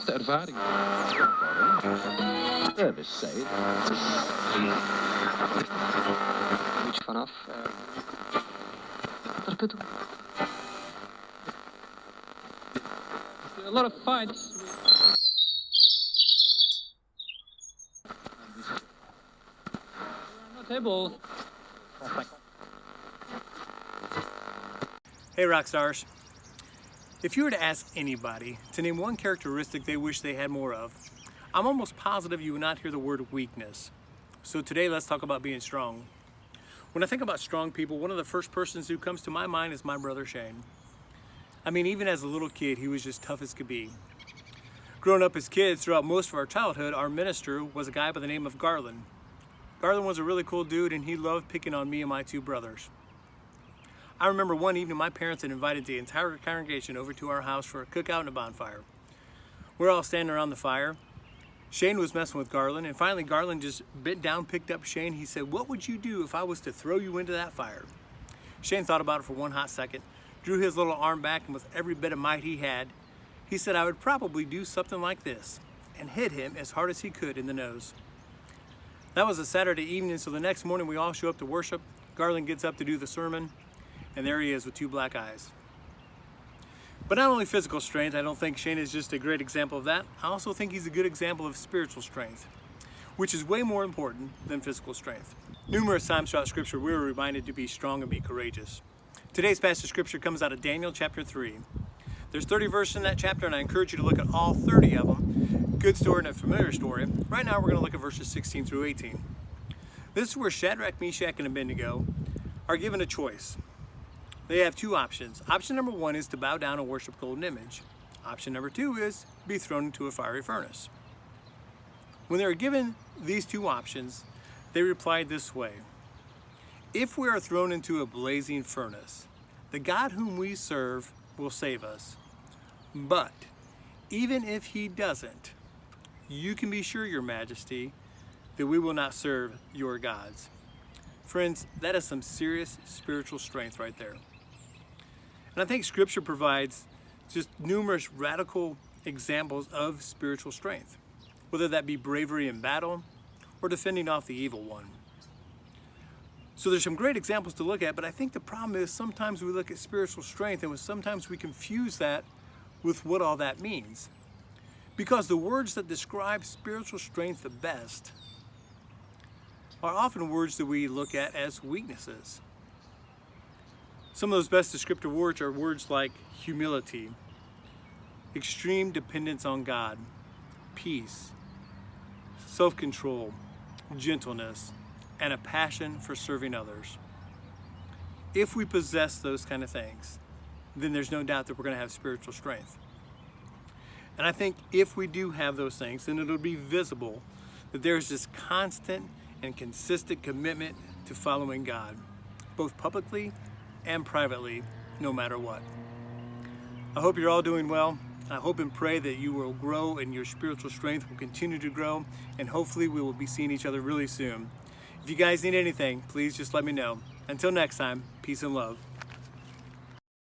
ervaring. Service zei. Moet je vanaf. A lot of fights. Not able. Hey rock stars, if you were to ask anybody to name one characteristic they wish they had more of, I'm almost positive you would not hear the word weakness. So today let's talk about being strong. When I think about strong people, one of the first persons who comes to my mind is my brother Shane. I mean, even as a little kid, he was just tough as could be. Growing up as kids, throughout most of our childhood, our minister was a guy by the name of Garland. Garland was a really cool dude, and he loved picking on me and my two brothers. I remember one evening my parents had invited the entire congregation over to our house for a cookout and a bonfire. We're all standing around the fire. Shane was messing with Garland, and finally Garland just bent down, picked up Shane. He said, "What would you do if I was to throw you into that fire?" Shane thought about it for one hot second, drew his little arm back, and with every bit of might he had, he said, "I would probably do something like this," and hit him as hard as he could in the nose. That was a Saturday evening, so the next morning we all show up to worship. Garland gets up to do the sermon, and there he is with two black eyes. But not only physical strength, I don't think Shane is just a great example of that. I also think he's a good example of spiritual strength, which is way more important than physical strength. Numerous times throughout Scripture, we are reminded to be strong and be courageous. Today's passage of Scripture comes out of Daniel chapter 3. There's 30 verses in that chapter, and I encourage you to look at all 30 of them. Good story and a familiar story. Right now we're going to look at verses 16 through 18. This is where Shadrach, Meshach, and Abednego are given a choice. They have two options. Option number one is to bow down and worship the golden image. Option number two is be thrown into a fiery furnace. When they were given these two options, they replied this way: "If we are thrown into a blazing furnace, the God whom we serve will save us. But even if he doesn't, you can be sure, your majesty, that we will not serve your gods." Friends, that is some serious spiritual strength right there. And I think Scripture provides just numerous radical examples of spiritual strength, whether that be bravery in battle or defending off the evil one. So there's some great examples to look at, but I think the problem is sometimes we look at spiritual strength and sometimes we confuse that with what all that means. Because the words that describe spiritual strength the best are often words that we look at as weaknesses. Some of those best descriptive words are words like humility, extreme dependence on God, peace, self-control, gentleness, and a passion for serving others. If we possess those kind of things, then there's no doubt that we're going to have spiritual strength. And I think if we do have those things, then it'll be visible that there's this constant and consistent commitment to following God, both publicly and privately, no matter what. I hope you're all doing well. I hope and pray that you will grow and your spiritual strength will continue to grow, and hopefully we will be seeing each other really soon. If you guys need anything, please just let me know. Until next time, peace and love.